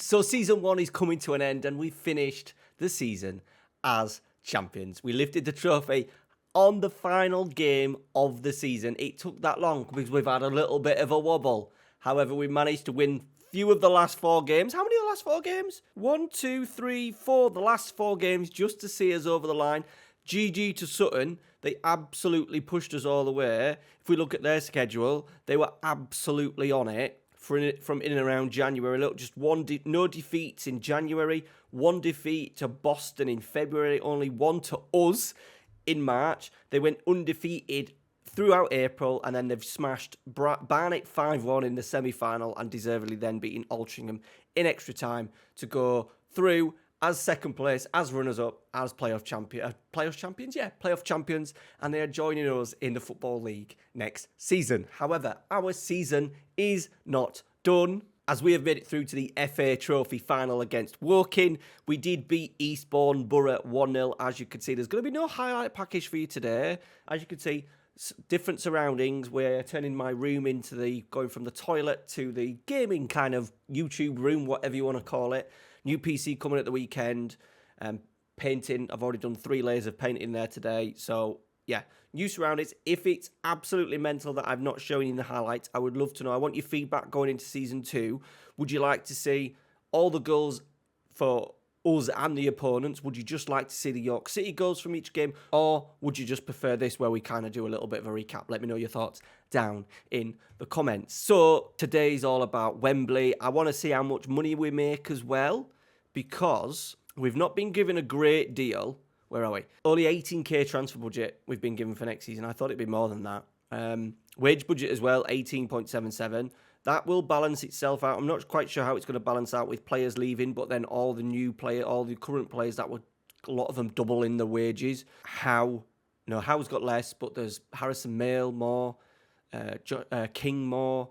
So season 1 is coming to an end and we finished the season as champions. We lifted the trophy on the final game of the season. It took that long because we've had a little bit of a wobble. However, we managed to win few of the last 4 games. How many of the last 4 games? 1, 2, 3, 4. The last 4 games just to see us over the line. GG to Sutton. They absolutely pushed us all the way. If we look at their schedule, they were absolutely on it from in and around January. Look, just no defeats in January, 1 defeat to Boston in February, only 1 to us in March. They went undefeated throughout April, and then they've smashed Barnet 5-1 in the semi-final and deservedly then beating Altrincham in extra time to go through as second place, as runners-up, as playoff champions, and they are joining us in the Football League next season. However, our season is not done, as we have made it through to the FA Trophy final against Woking. We did beat Eastbourne Borough 1-0. As you can see, there's going to be no highlight package for you today. As you can see, different surroundings. We're turning my room into going from the toilet to the gaming kind of YouTube room, whatever you want to call it. New PC coming at the weekend. Painting. I've already done 3 layers of painting there today. So, yeah, new surroundings. If it's absolutely mental that I've not shown you the highlights, I would love to know. I want your feedback going into Season 2. Would you like to see all the goals for us and the opponents? Would you just like to see the York City goals from each game? Or would you just prefer this where we kind of do a little bit of a recap? Let me know your thoughts down in the comments. So today's all about Wembley. I want to see how much money we make as well, because we've not been given a great deal. Where are we? Only 18k transfer budget we've been given for next season. I thought it'd be more than that. Wage budget as well, 18.77. That will balance itself out. I'm not quite sure how it's going to balance out with players leaving, but then all the current players that were, a lot of them double in the wages. How's got less, but there's Harrison Mail more, King more,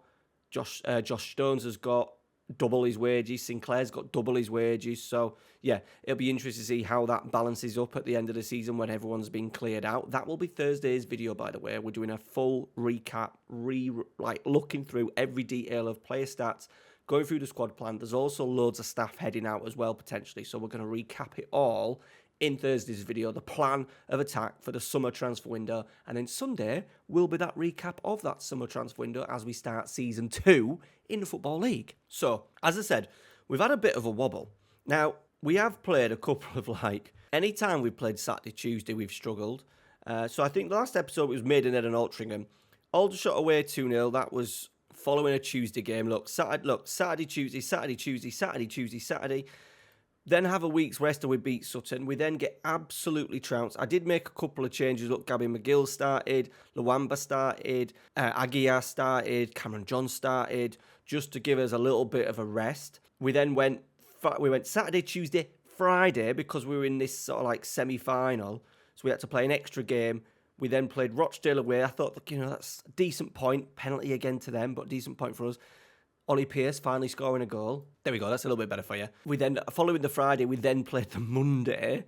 Josh Stones has got double his wages, Sinclair's got double his wages. So yeah, it'll be interesting to see how that balances up at the end of the season when everyone's been cleared out. That will be Thursday's video, by the way. We're doing a full recap, looking through every detail of player stats, going through the squad plan. There's also loads of staff heading out as well, potentially. So we're going to recap it all in Thursday's video, the plan of attack for the summer transfer window. And then Sunday will be that recap of that summer transfer window as we start Season 2 in the Football League. So, as I said, we've had a bit of a wobble. Now, we have played a couple of, anytime we've played Saturday, Tuesday, we've struggled. So I think the last episode was Maidenhead and Altrincham. Aldershot away 2-0. That was following a Tuesday game. Saturday, Tuesday, Saturday, Tuesday, Saturday, Tuesday, Saturday. Then have a week's rest and we beat Sutton. We then get absolutely trounced. I did make a couple of changes. Look, Gabby McGill started, Luamba started, Aguiar started, Cameron John started, just to give us a little bit of a rest. We then went Saturday, Tuesday, Friday, because we were in this sort of semi-final. So we had to play an extra game. We then played Rochdale away. I thought, that's a decent point. Penalty again to them, but decent point for us. Ollie Pearce finally scoring a goal. There we go, that's a little bit better for you. We then, following the Friday, we then played the Monday,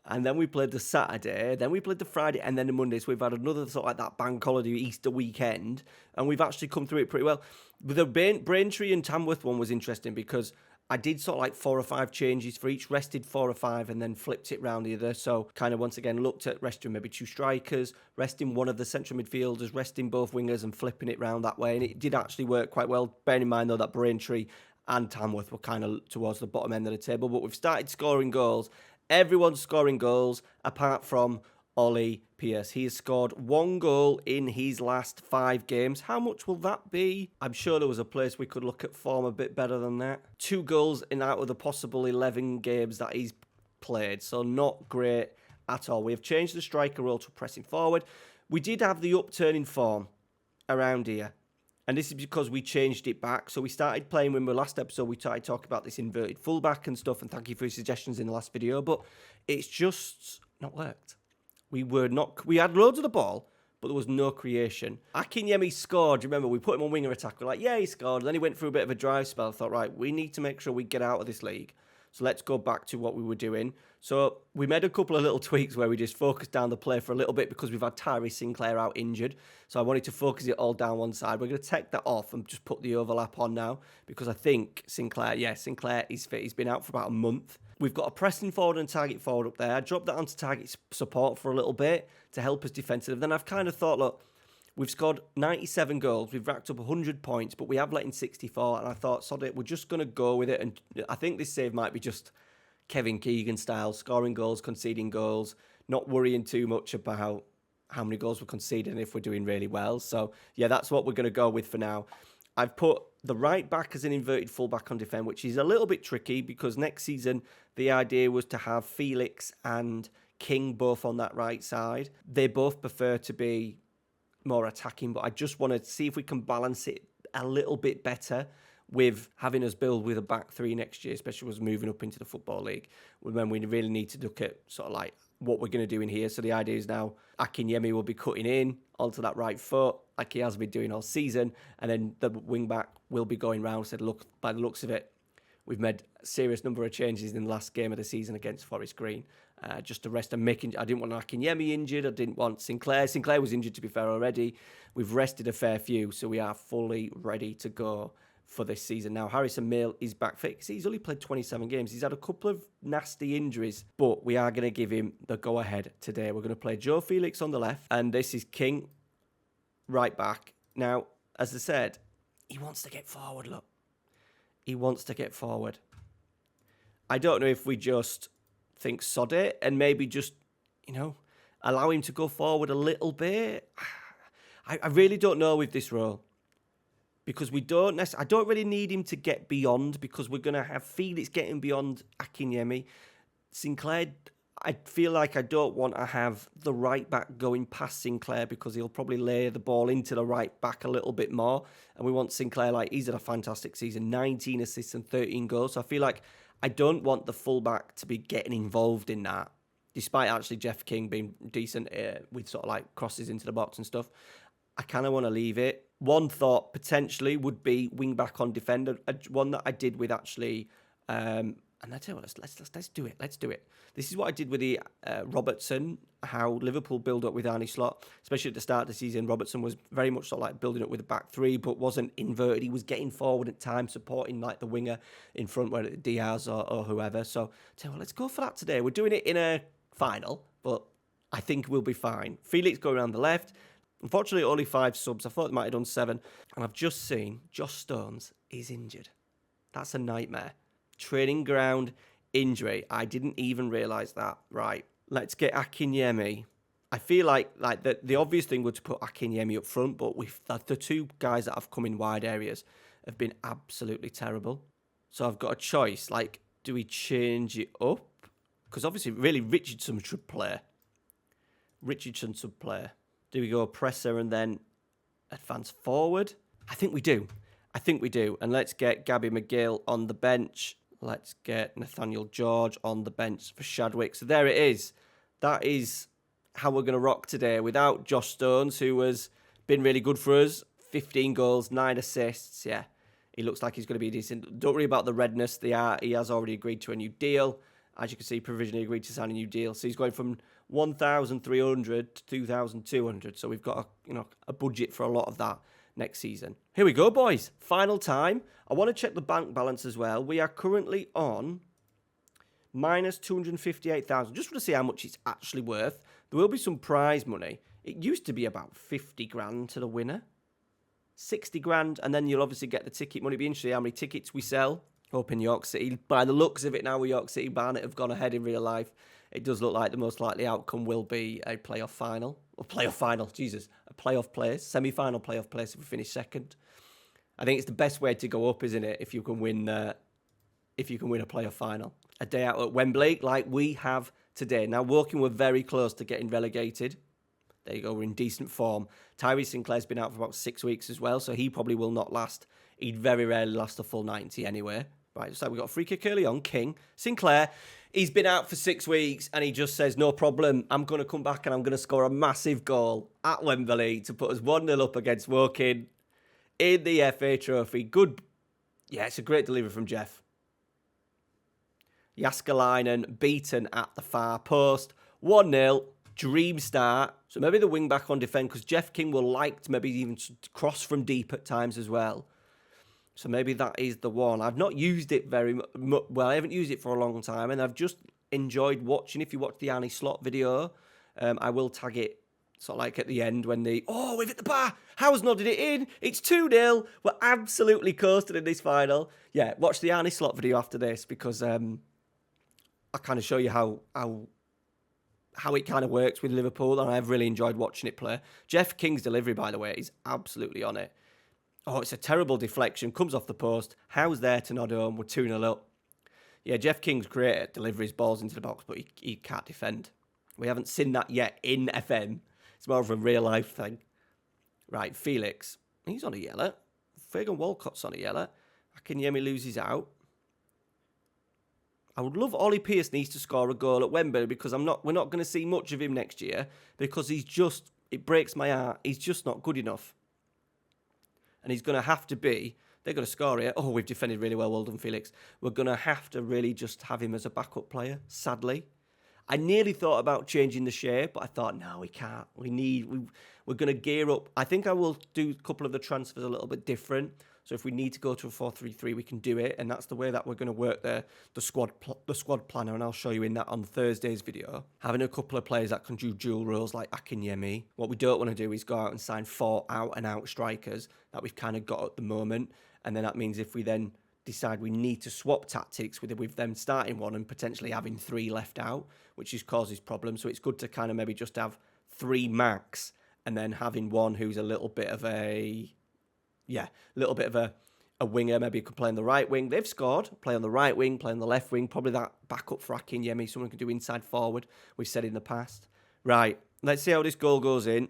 and then we played the Saturday, then we played the Friday, and then the Monday. So we've had another sort of that bank holiday Easter weekend, and we've actually come through it pretty well. But the Braintree and Tamworth one was interesting because I did sort of 4 or 5 changes for each, rested 4 or 5 and then flipped it round the other. So kind of once again looked at resting maybe 2 strikers, resting one of the central midfielders, resting both wingers and flipping it round that way. And it did actually work quite well, bearing in mind though that Braintree and Tamworth were kind of towards the bottom end of the table. But we've started scoring goals. Everyone's scoring goals apart from Ollie Pearce. He has scored 1 goal in his last 5 games. How much will that be? I'm sure there was a place we could look at form a bit better than that. 2 goals in out of the possible 11 games that he's played. So not great at all. We have changed the striker role to pressing forward. We did have the upturn in form around here. And this is because we changed it back. So we started playing, when the last episode we started talking about this inverted fullback and stuff. And thank you for your suggestions in the last video. But it's just not worked. We had loads of the ball, but there was no creation. Akinyemi scored. Do you remember? We put him on winger attack. We're like, yeah, he scored. And then he went through a bit of a drive spell. I thought, right, we need to make sure we get out of this league. So let's go back to what we were doing. So we made a couple of little tweaks where we just focused down the play for a little bit because we've had Tyree Sinclair out injured. So I wanted to focus it all down one side. We're going to take that off and just put the overlap on now because I think Sinclair is fit. He's been out for about a month. We've got a pressing forward and target forward up there. I dropped that onto target support for a little bit to help us defensive. Then I've kind of thought, look, we've scored 97 goals. We've racked up 100 points, but we have let in 64. And I thought, sod it, we're just going to go with it. And I think this save might be just Kevin Keegan style, scoring goals, conceding goals, not worrying too much about how many goals we're conceding if we're doing really well. So, yeah, that's what we're going to go with for now. I've put the right back as an inverted fullback on defend, which is a little bit tricky because next season the idea was to have Felix and King both on that right side. They both prefer to be more attacking, but I just want to see if we can balance it a little bit better with having us build with a back three next year, especially with us moving up into the Football League, when we really need to look at sort of like what we're going to do in here. So the idea is now Akinyemi will be cutting in onto that right foot like he has been doing all season, and then the wing back will be going round. Said, look, by the looks of it, we've made a serious number of changes in the last game of the season against Forest Green. Just to rest and making. I didn't want Akinyemi injured. I didn't want Sinclair. Sinclair was injured, to be fair, already. We've rested a fair few, so we are fully ready to go for this season. Now, Harrison Mail is back fit. He's only played 27 games. He's had a couple of nasty injuries, but we are going to give him the go-ahead today. We're going to play Joe Felix on the left, and this is King right back. Now, as I said, he wants to get forward, look. He wants to get forward. I don't know if we just think sod it and maybe just, allow him to go forward a little bit. I really don't know with this role because I don't really need him to get beyond because we're going to have Felix getting beyond Akinyemi. Sinclair, I feel like I don't want to have the right back going past Sinclair because he'll probably lay the ball into the right back a little bit more. And we want Sinclair, he's had a fantastic season, 19 assists and 13 goals. So I feel like I don't want the fullback to be getting involved in that, despite actually Jeff King being decent with sort of crosses into the box and stuff. I kind of want to leave it. One thought potentially would be wing back on defender, one that I did with actually, and I tell you what, let's do it. Let's do it. This is what I did with the Robertson, how Liverpool build up with Arne Slot, especially at the start of the season. Robertson was very much sort of building up with a back three, but wasn't inverted. He was getting forward at times, supporting the winger in front, whether it's Diaz or whoever. So, tell you what, let's go for that today. We're doing it in a final, but I think we'll be fine. Felix going around the left. Unfortunately, only 5 subs. I thought they might have done 7. And I've just seen Josh Stones is injured. That's a nightmare. Training ground injury. I didn't even realise that. Right. Let's get Akinyemi. I feel like the obvious thing was to put Akinyemi up front, but the 2 guys that have come in wide areas have been absolutely terrible. So I've got a choice. Do we change it up? Because obviously, really, Richardson should play. Do we go presser and then advance forward? I think we do. And let's get Gabby McGill on the bench. Let's get Nathaniel George on the bench for Shadwick. So there it is. That is how we're going to rock today without Josh Stones, who has been really good for us. 15 goals, 9 assists. Yeah, he looks like he's going to be decent. Don't worry about the redness. He has already agreed to a new deal. As you can see, provisionally agreed to sign a new deal. So he's going from 1,300 to 2,200. So we've got a budget for a lot of that next season. Here we go, boys. Final time. I want to check the bank balance as well. We are currently on minus 258,000. Just want to see how much it's actually worth. There will be some prize money. It used to be about 50 grand to the winner. 60 grand. And then you'll obviously get the ticket money. It'll be interesting how many tickets we sell. Up in York City. By the looks of it now, York City Barnet have gone ahead in real life. It does look like the most likely outcome will be a playoff final. A playoff place. Semi-final playoff place if we finish second. I think it's the best way to go up, isn't it? If you can win a playoff final. A day out at Wembley like we have today. Now, Woking were very close to getting relegated. There you go, we're in decent form. Tyree Sinclair's been out for about 6 weeks as well, so he probably will not last. He'd very rarely last a full 90 anyway. Right, so we've got a free kick early on. King. Sinclair, he's been out for 6 weeks and he just says, no problem, I'm going to come back and I'm going to score a massive goal at Wembley to put us 1-0 up against Woking in the FA Trophy. Good. Yeah, it's a great delivery from Jeff. Jaskalainen beaten at the far post. 1-0. Dream start. So maybe the wing back on defend because Jeff King will like to maybe even cross from deep at times as well. So maybe that is the one. I've not used it very much. Well, I haven't used it for a long time, and I've just enjoyed watching. If you watch the Arnie Slot video, I will tag it sort of like at the end when we've hit the bar. How's nodded it in. It's 2-0. We're absolutely coasted in this final. Yeah, watch the Arnie Slot video after this because I kind of show you how it kind of works with Liverpool, and I've really enjoyed watching it play. Jeff King's delivery, by the way, is absolutely on it. Oh, it's a terrible deflection. Comes off the post. How's there to nod home? We're 2-0 up. Yeah, Jeff King's great at deliveries, balls into the box, but he can't defend. We haven't seen that yet in FM. It's more of a real-life thing. Right, Felix. He's on a yellow. Fagan Walcott's on a yellow. Akinyemi loses out. I would love Ollie Pearce needs to score a goal at Wembley because we're not going to see much of him next year because it breaks my heart. He's just not good enough. And he's going to have to be, they're going to score here. Oh, we've defended really well done, Felix. We're going to have to really just have him as a backup player, sadly. I nearly thought about changing the shape, but I thought, no, we can't. We're going to gear up. I think I will do a couple of the transfers a little bit different. So if we need to go to a 4-3-3, we can do it. And that's the way that we're going to work the squad planner. And I'll show you in that on Thursday's video. Having a couple of players that can do dual roles like Akinyemi. What we don't want to do is go out and sign 4 out-and-out strikers that we've kind of got at the moment. And then that means if we then decide we need to swap tactics with them starting one and potentially having 3 left out, which causes problems. So it's good to kind of maybe just have 3 max and then having one who's a little bit of a winger. Maybe you could play on the right wing. They've scored. Play on the right wing, play on the left wing. Probably that backup for Akinyemi. Someone could do inside forward. We've said in the past. Right. Let's see how this goal goes in.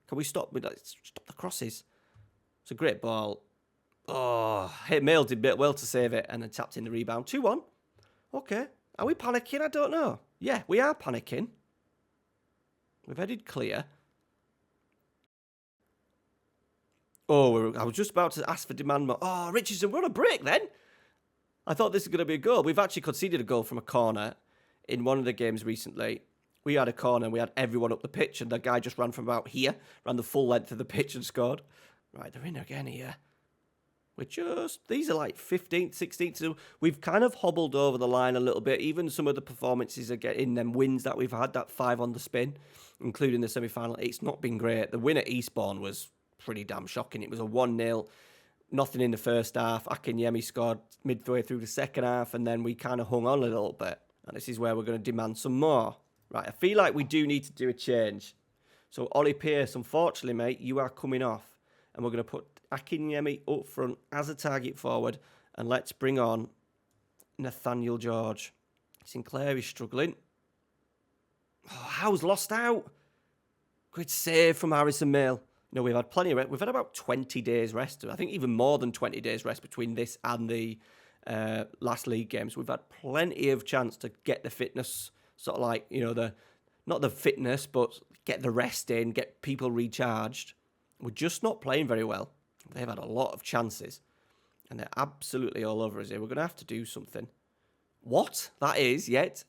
Can we stop the crosses? It's a great ball. Oh, Mail did well to save it and then tapped in the rebound. 2-1. Okay. Are we panicking? I don't know. Yeah, we are panicking. We've headed clear. Oh, I was just about to ask for demand more. Oh, Richardson, we're on a break then. I thought this was going to be a goal. We've actually conceded a goal from a corner in one of the games recently. We had a corner and we had everyone up the pitch and the guy just ran from about here, ran the full length of the pitch and scored. Right, they're in again here. These are like 15th, 16th. So we've kind of hobbled over the line a little bit. Even some of the performances are getting them wins that we've had, that 5 on the spin, including the semi-final. It's not been great. The win at Eastbourne was pretty damn shocking. It was a 1-0, nothing in the first half. Akinyemi scored midway through the second half, and then we kind of hung on a little bit. And this is where we're going to demand some more. Right, I feel like we do need to do a change. So Ollie Pearce, unfortunately, mate, you are coming off. And we're going to put Akinyemi up front as a target forward. And let's bring on Nathaniel George. Sinclair is struggling. Oh, Howe's lost out. Great save from Harrison Mail. We've had plenty of rest. We've had about 20 days rest. I think even more than 20 days rest between this and the last league games. We've had plenty of chance to get the fitness, sort of like, not the fitness, but get the rest in, get people recharged. We're just not playing very well. They've had a lot of chances. And they're absolutely all over us here. We're going to have to do something. What that is yet?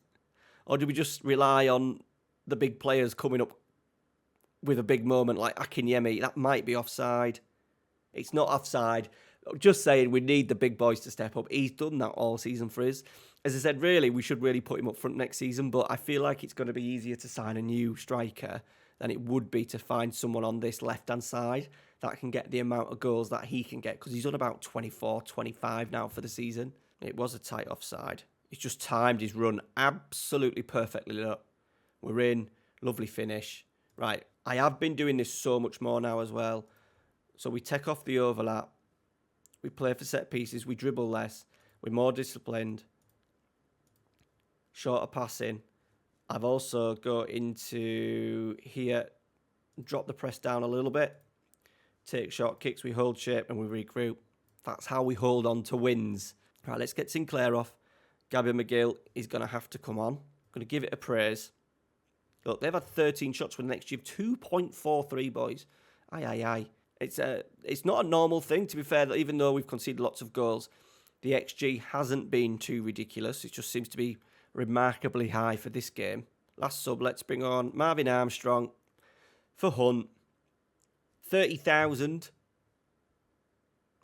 Or do we just rely on the big players coming up with a big moment like Akinyemi? That might be offside. It's not offside. Just saying, we need the big boys to step up. He's done that all season for us. As I said, really, we should really put him up front next season, but I feel like it's going to be easier to sign a new striker than it would be to find someone on this left-hand side that can get the amount of goals that he can get, because he's on about 24, 25 now for the season. It was a tight offside. He's just timed his run absolutely perfectly. Look, we're in. Lovely finish. Right, I have been doing this so much more now as well. So we take off the overlap. We play for set pieces. We dribble less. We're more disciplined. Shorter passing. I've also got into here, drop the press down a little bit, take short kicks, we hold shape and we regroup. That's how we hold on to wins. Right, let's get Sinclair off. Gabby McGill is going to have to come on. I'm going to give it a praise. Look, they've had 13 shots for the next year, 2.43, boys. Aye. It's not a normal thing, to be fair, that even though we've conceded lots of goals, The XG hasn't been too ridiculous. It just seems to be remarkably high for this game. Last sub, let's bring on Marvin Armstrong for Hunt. 30,000.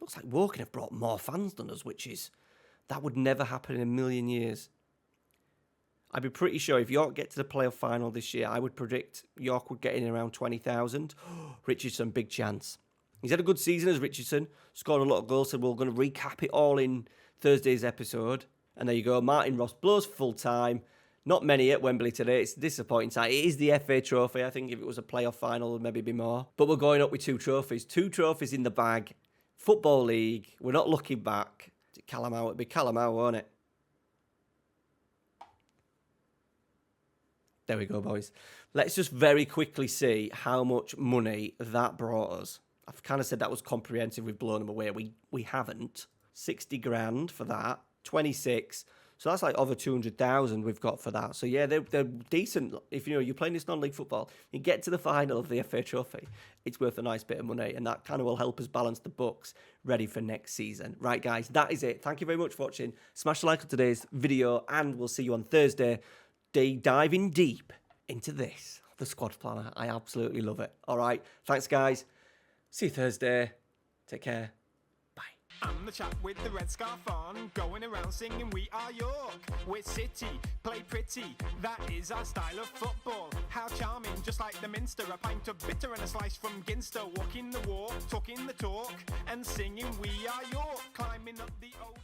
Looks like Woking have brought more fans than us, that would never happen in a million years. I'd be pretty sure if York get to the playoff final this year, I would predict York would get in around 20,000. Richardson, big chance. He's had a good season as Richardson. Scored a lot of goals, so we're going to recap it all in Thursday's episode. And there you go. Martin Ross blows full time. Not many at Wembley today. It's disappointing. It is the FA Trophy. I think if it was a playoff final, there'd maybe be more. But we're going up with 2 trophies. 2 trophies in the bag. Football League. We're not looking back. Calamau, it'd be Calamau, won't it? There we go, boys. Let's just very quickly see how much money that brought us. I've kind of said that was comprehensive. We've blown them away. We haven't. 60 grand for that. 26. So that's like over 200,000 we've got for that. So yeah, they're decent. If you're playing this non-league football, you get to the final of the FA Trophy, it's worth a nice bit of money, and that kind of will help us balance the books ready for next season. Right, guys, that is it. Thank you very much for watching. Smash the like on today's video, and we'll see you on Thursday. Diving deep into this, the squad planner. I absolutely love it. All right, thanks, guys. See you Thursday. Take care. I'm the chap with the red scarf on, going around singing we are York. We're City, play pretty, that is our style of football. How charming, just like the Minster, a pint of bitter and a slice from Ginster. Walking the walk, talking the talk, and singing we are York. Climbing up the old